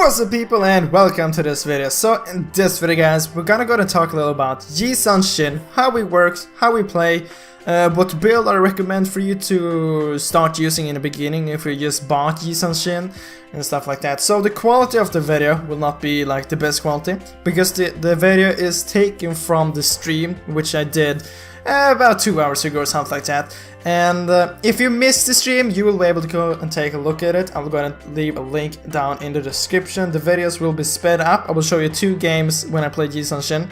What's up people and welcome to this video. So in this video guys, we're gonna go and talk a little about Shin, how it works, how we play, what build I recommend for you to start using in the beginning if you just bought Shin and stuff like that. So the quality of the video will not be like the best quality because the video is taken from the stream which I did about 2 hours ago or something like that. And if you missed the stream, you will be able to go and take a look at it. I'll go ahead and leave a link down in the description. The videos will be sped up. I will show you 2 games when I play Shin.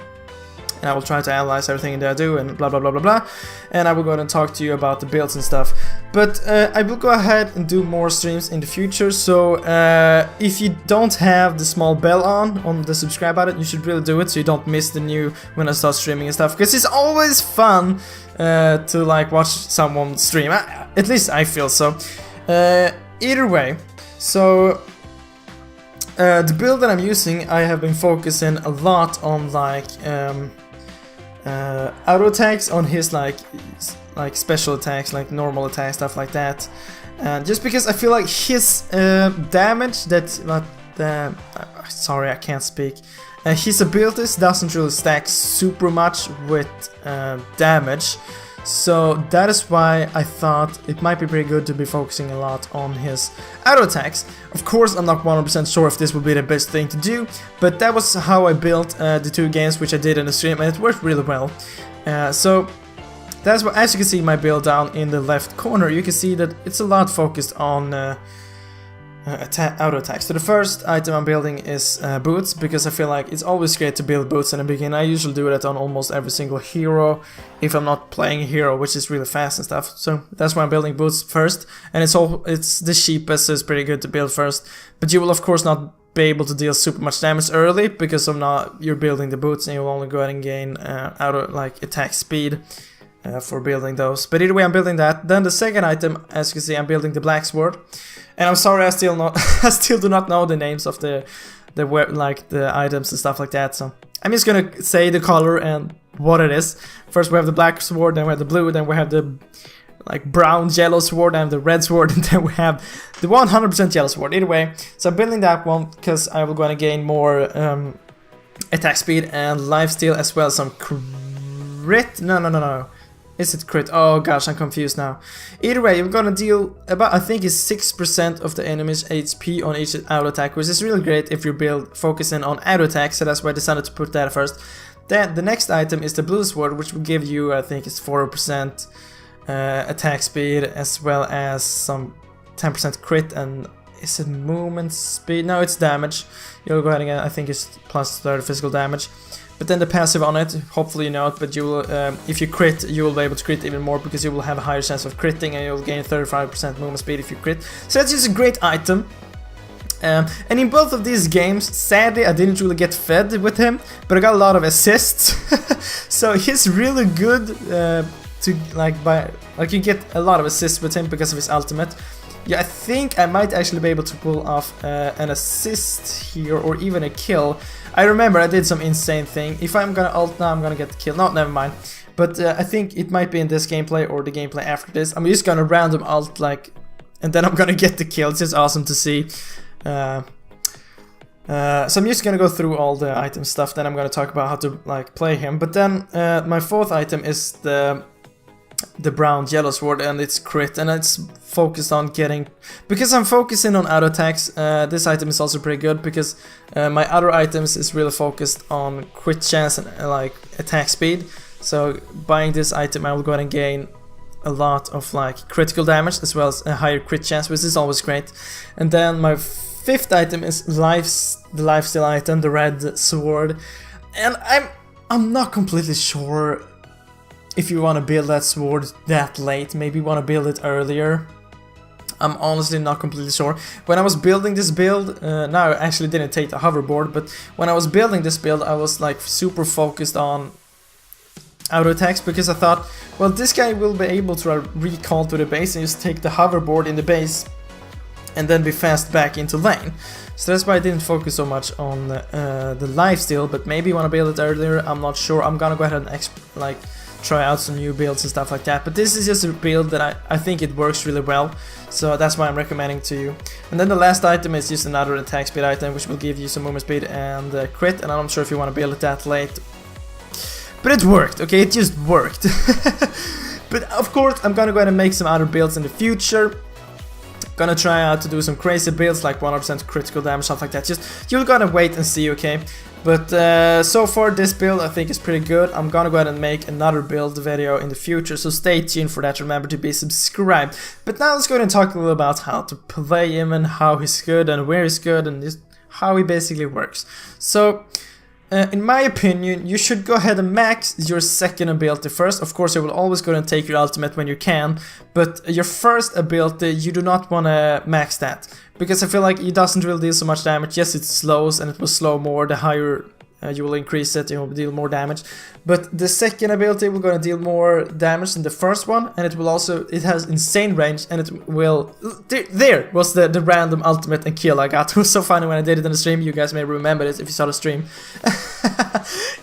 And I will try to analyze everything that I do and blah blah blah blah blah. And I will go ahead and talk to you about the builds and stuff. But I will go ahead and do more streams in the future. So if you don't have the small bell on the subscribe button, you should really do it so you don't miss the new when I start streaming and stuff. Because it's always fun to like watch someone stream. At least I feel so. Either way, so the build that I'm using, I have been focusing a lot on like auto attacks on his like special attacks, like normal attacks, stuff like that. Just because I feel like his damage sorry, I can't speak. His abilities doesn't really stack super much with damage. So that is why I thought it might be pretty good to be focusing a lot on his auto attacks. Of course, I'm not 100% sure if this would be the best thing to do, but that was how I built the 2 games which I did in the stream, and it worked really well. So that's what, as you can see my build down in the left corner, you can see that it's a lot focused on auto attacks. So the first item I'm building is boots, because I feel like it's always great to build boots in the beginning. I usually do that on almost every single hero if I'm not playing a hero which is really fast and stuff. So that's why I'm building boots first, and it's the cheapest, so it's pretty good to build first. But you will of course not be able to deal super much damage early because you're building the boots, and you'll only go ahead and gain attack speed for building those. But either way, I'm building that. Then the second item, as you can see, I'm building the black sword. And I'm sorry, I still do not know the names of the items and stuff like that. So I'm just gonna say the color and what it is. First we have the black sword, then we have the blue, then we have the like brown yellow sword, and the red sword, and then we have the 100% yellow sword. Either way, so I'm building that one because I will gonna gain more attack speed and lifesteal, as well as some crit. No. Is it crit? Oh gosh, I'm confused now. Either way, you're gonna deal about, I think it's 6% of the enemy's HP on each auto attack, which is really great if you're focusing on auto attack, so that's why I decided to put that first. Then the next item is the blue sword, which will give you, I think it's 4% attack speed, as well as some 10% crit, and is it movement speed? No, it's damage. You'll go ahead and get, I think it's plus 30 physical damage. But then the passive on it, hopefully you know it, but you will, if you crit, you will be able to crit even more because you will have a higher chance of critting, and you'll gain 35% movement speed if you crit. So that's just a great item. And in both of these games, sadly I didn't really get fed with him, but I got a lot of assists. So he's really good to you get a lot of assists with him because of his ultimate. Yeah, I think I might actually be able to pull off an assist here, or even a kill. I remember I did some insane thing. If I'm gonna ult now, I'm gonna get the kill. No, never mind. But I think it might be in this gameplay or the gameplay after this. I'm just gonna random ult and then I'm gonna get the kill. It's just awesome to see. So I'm just gonna go through all the item stuff. Then I'm gonna talk about how to play him. But then my fourth item is the brown yellow sword, and it's crit, and it's focused on getting, because I'm focusing on auto attacks. This item is also pretty good because my other items is really focused on crit chance and attack speed. So buying this item, I will go ahead and gain a lot of critical damage as well as a higher crit chance, which is always great. And then my fifth item is the lifesteal item, the red sword, and I'm not completely sure if you want to build that sword that late. Maybe you want to build it earlier. I'm honestly not completely sure. When I was building this build, no, I actually didn't take the hoverboard, but when I was building this build, I was super focused on auto attacks, because I thought, well, this guy will be able to recall to the base and just take the hoverboard in the base and then be fast back into lane. So that's why I didn't focus so much on the lifesteal, but maybe you want to build it earlier. I'm not sure. I'm gonna go ahead and try out some new builds and stuff like that. But this is just a build that I think it works really well, so that's why I'm recommending to you. And then the last item is just another attack speed item, which will give you some movement speed and crit, and I'm not sure if you want to build it that late. But it worked, okay? It just worked. But of course, I'm gonna go ahead and make some other builds in the future. Gonna try out to do some crazy builds like 100% critical damage, stuff like that. Just, you're gonna wait and see, okay? But so far this build I think is pretty good. I'm gonna go ahead and make another build video in the future, so stay tuned for that. Remember to be subscribed. But now let's go ahead and talk a little about how to play him and how he's good and where he's good and just how he basically works. So in my opinion, you should go ahead and max your second ability first. Of course, you will always go and take your ultimate when you can, but your first ability, you do not want to max that, because I feel like it doesn't really deal so much damage. Yes, it slows, and it will slow more the higher you will increase it, you will deal more damage. But the second ability will going to deal more damage than the first one, and it will also, it has insane range, and it will... There was the random ultimate and kill I got. It was so funny when I did it in the stream. You guys may remember it if you saw the stream.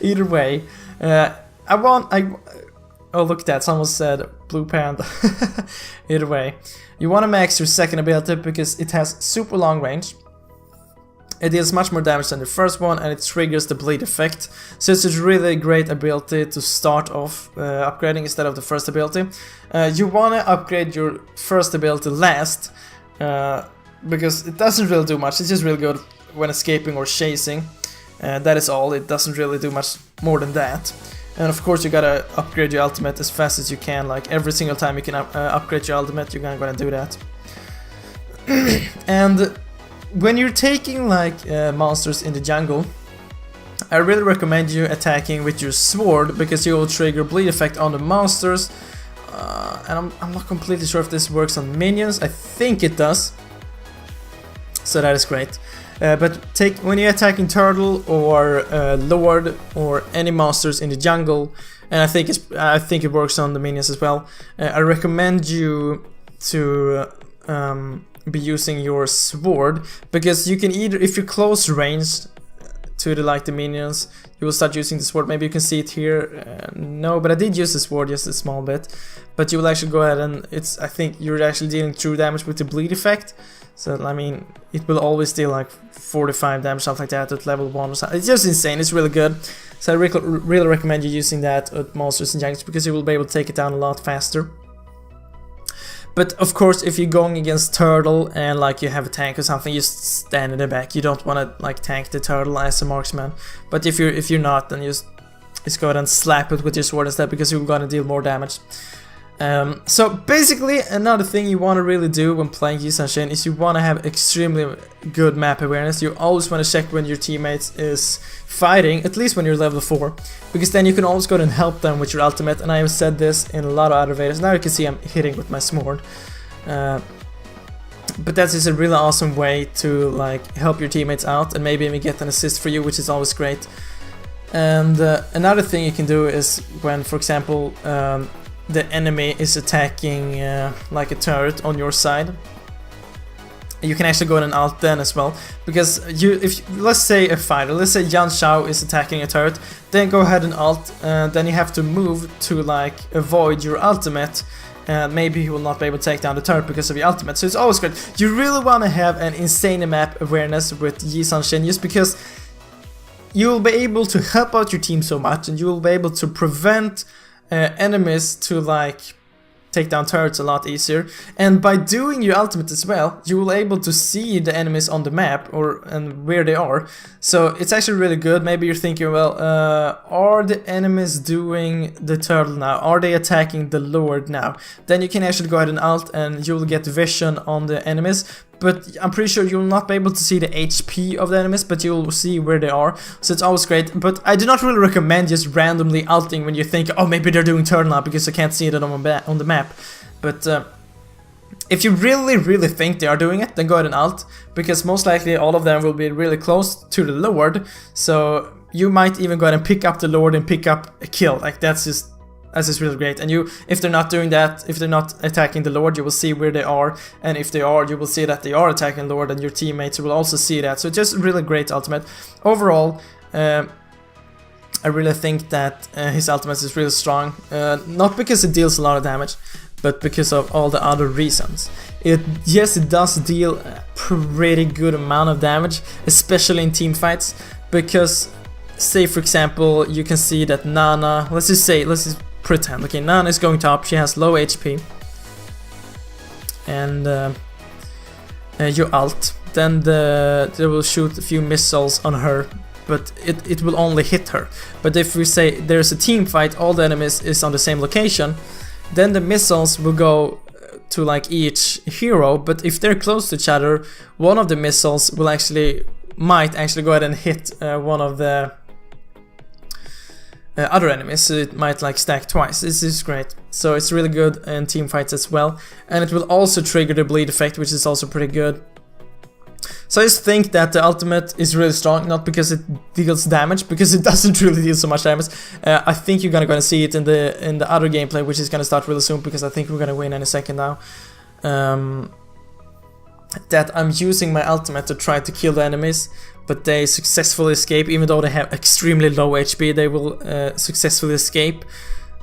Either way, oh, look at that, someone said blue panda. Either way, you want to max your second ability because it has super long range. It deals much more damage than the first one, and it triggers the bleed effect. So it's a really great ability to start off upgrading instead of the first ability. You want to upgrade your first ability last, because it doesn't really do much. It's just really good when escaping or chasing. That is all. It doesn't really do much more than that. And of course you gotta upgrade your ultimate as fast as you can. Like every single time you can upgrade your ultimate, you're gonna do that. And when you're taking like monsters in the jungle, I really recommend you attacking with your sword, because you will trigger bleed effect on the monsters. And I'm not completely sure if this works on minions. I think it does, so that is great. But when you're attacking turtle or lord or any monsters in the jungle, and I think it works on the minions as well. I recommend you to be using your sword, because you can either, if you're close range to the minions, you will start using the sword. Maybe you can see it here. No, but I did use the sword just a small bit. But you will actually go ahead and I think you're actually dealing true damage with the bleed effect. So I mean, it will always deal like 45 damage, stuff like that at level 1 or something. It's just insane, it's really good. So I really recommend you using that at monsters and junks, because you will be able to take it down a lot faster. But of course, if you're going against turtle and like you have a tank or something, just stand in the back. You don't want to like tank the turtle as a marksman. But if you're not, then just go ahead and slap it with your sword instead, because you're gonna deal more damage. So basically, another thing you want to really do when playing Shin is you want to have extremely good map awareness. You always want to check when your teammates is fighting, at least when you're level 4, because then you can always go and help them with your ultimate. And I have said this in a lot of other videos. Now you can see I'm hitting with my sword. But that is a really awesome way to like help your teammates out and maybe even get an assist for you, which is always great. And another thing you can do is when, for example, the enemy is attacking like a turret on your side, you can actually go in and ult then as well, because let's say a fighter, let's say Yan Shao is attacking a turret, then go ahead and ult, then you have to move to like avoid your ultimate, and maybe he will not be able to take down the turret because of your ultimate. So it's always great. You really want to have an insane map awareness with Shin, just because you will be able to help out your team so much, and you will be able to prevent enemies to like take down turrets a lot easier. And by doing your ultimate as well, you will be able to see the enemies on the map and where they are. So it's actually really good. Maybe you're thinking, well, are the enemies doing the turtle now? Are they attacking the lord now? Then you can actually go ahead and ult, and you'll get vision on the enemies. But I'm pretty sure you'll not be able to see the HP of the enemies, but you'll see where they are. So it's always great. But I do not really recommend just randomly ulting when you think, oh, maybe they're doing turtle now, because I can't see it on the map. But if you really think they are doing it, then go ahead and ult, because most likely all of them will be really close to the lord. So you might even go ahead and pick up the lord and pick up a kill. Like that's just really great. And if they're not doing that, if they're not attacking the lord, you will see where they are, and if they are, you will see that they are attacking the lord, and your teammates will also see that. So it's just really great ultimate overall. I really think that his ultimate is really strong, not because it deals a lot of damage, but because of all the other reasons. Yes, it does deal a pretty good amount of damage, especially in team fights, because say for example you can see that Nana, let's just pretend, okay, Nana is going top, she has low HP, and you ult, then they will shoot a few missiles on her, but it will only hit her. But if we say there's a team fight, all the enemies is on the same location, then the missiles will go to like each hero, but if they're close to each other, one of the missiles will might actually go ahead and hit one of the other enemies, so it might like stack twice. This is great. So it's really good in team fights as well, and it will also trigger the bleed effect, which is also pretty good. So I just think that the ultimate is really strong, not because it deals damage, because it doesn't really deal so much damage. I think you're gonna see it in the other gameplay, which is gonna start really soon, because I think we're gonna win any second now. That I'm using my ultimate to try to kill the enemies, but they successfully escape. Even though they have extremely low HP, they will successfully escape.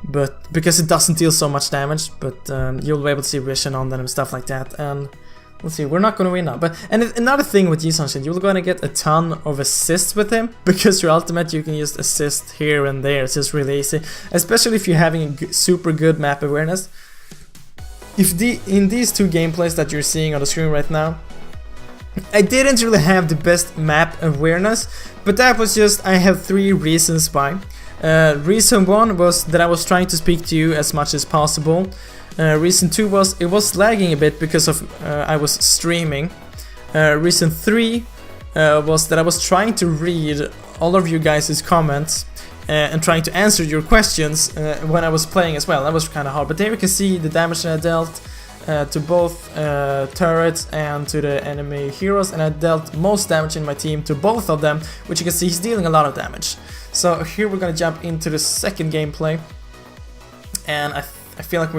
But because it doesn't deal so much damage, but you'll be able to see vision on them and stuff like that. And let's see, we're not gonna win now. And another thing with Shin, you're gonna get a ton of assists with him, because your ultimate you can just assist here and there. It's just really easy, especially if you're having super good map awareness. In these two gameplays that you're seeing on the screen right now, I didn't really have the best map awareness, but that was just, I have 3 reasons why. Reason 1 was that I was trying to speak to you as much as possible. Reason 2 was it was lagging a bit because of I was streaming. Reason 3 was that I was trying to read all of you guys' comments and trying to answer your questions when I was playing as well. That was kind of hard, but there you can see the damage that I dealt to both turrets and to the enemy heroes, and I dealt most damage in my team to both of them, which you can see he's dealing a lot of damage. So here we're gonna jump into the second gameplay, and I feel like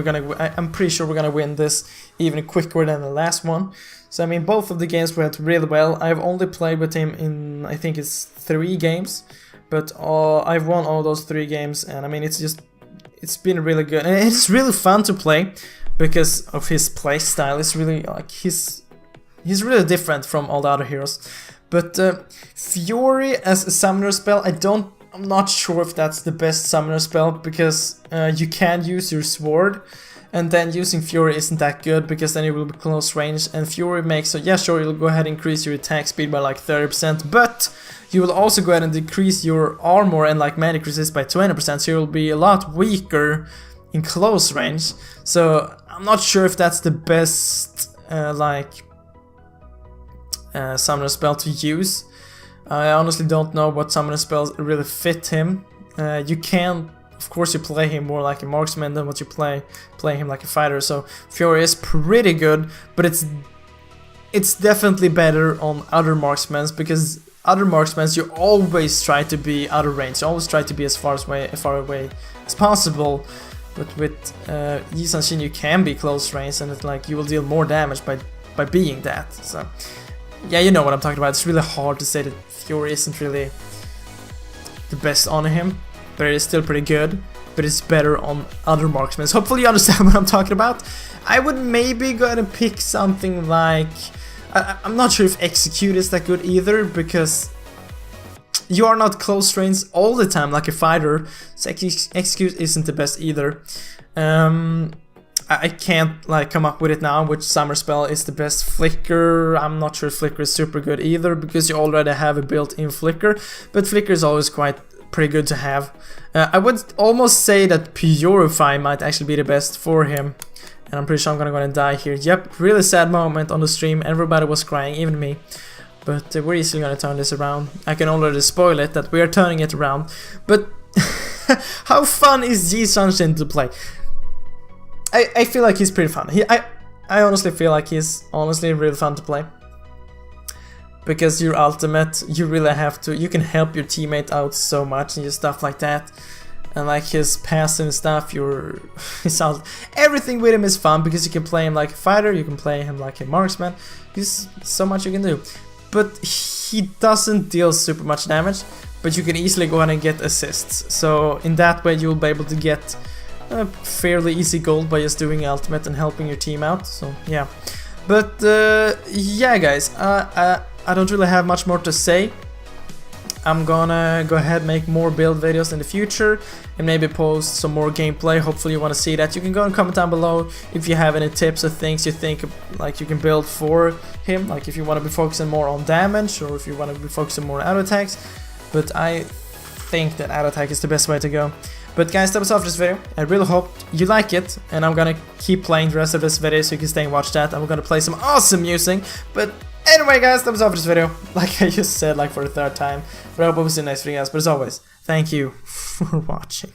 I'm pretty sure we're gonna win this even quicker than the last one. So I mean, both of the games went really well. I've only played with him in, I think it's 3 games, but I've won all those 3 games, and I mean, it's been really good, and it's really fun to play because of his play style. It's really like he's really different from all the other heroes. But Fury as a summoner spell, I'm not sure if that's the best summoner spell, because you can use your sword, and then using Fury isn't that good, because then you will be close range, and Fury makes, so yeah, sure, you'll go ahead and increase your attack speed by like 30%, but you will also go ahead and decrease your armor and like magic resist by 20%, so you'll be a lot weaker in close range. So I'm not sure if that's the best summoner spell to use. I honestly don't know what summoner spells really fit him. You can, of course, you play him more like a marksman than what you play him like a fighter. So Fury is pretty good, but it's definitely better on other marksmen, because other marksmen you always try to be out of range. You always try to be as far away as possible. But with Shin you can be close range, and it's like you will deal more damage by being that. So yeah, you know what I'm talking about. It's really hard to say that Fury isn't really the best on him, but it is still pretty good. But it's better on other marksmen. So hopefully you understand what I'm talking about. I would maybe go ahead and pick something like, I'm not sure if Execute is that good either, because you are not close range all the time like a fighter, so Execute isn't the best either. I can't like come up with it now which summer spell is the best. Flicker, I'm not sure if Flicker is super good either, because you already have a built-in Flicker, but Flicker is always pretty good to have. I would almost say that Purify might actually be the best for him, and I'm pretty sure I'm gonna die here. Yep, really sad moment on the stream, everybody was crying, even me. But we're easily gonna turn this around. I can already spoil it that we are turning it around. But how fun is Shin to play? I feel like he's pretty fun. I honestly feel like he's honestly really fun to play. Because your ultimate, you really have to, you can help your teammate out so much and just stuff like that. And like his passive and stuff, everything with him is fun, because you can play him like a fighter, you can play him like a marksman. There's so much you can do. But he doesn't deal super much damage, but you can easily go ahead and get assists. So in that way you'll be able to get fairly easy gold by just doing ultimate and helping your team out. So yeah, but yeah guys, I don't really have much more to say. I'm gonna go ahead and make more build videos in the future and maybe post some more gameplay. Hopefully you want to see that. You can go and comment down below if you have any tips or things you think like you can build for him, like if you want to be focusing more on damage or if you want to be focusing more on auto attacks. But I think that auto attack is the best way to go. But guys, that was all for this video. I really hope you like it, and I'm gonna keep playing the rest of this video so you can stay and watch that. I'm gonna play some awesome music. But anyway guys, that was all for this video. Like I just said, like for the third time. But I hope it was a nice video guys. But as always, thank you for watching.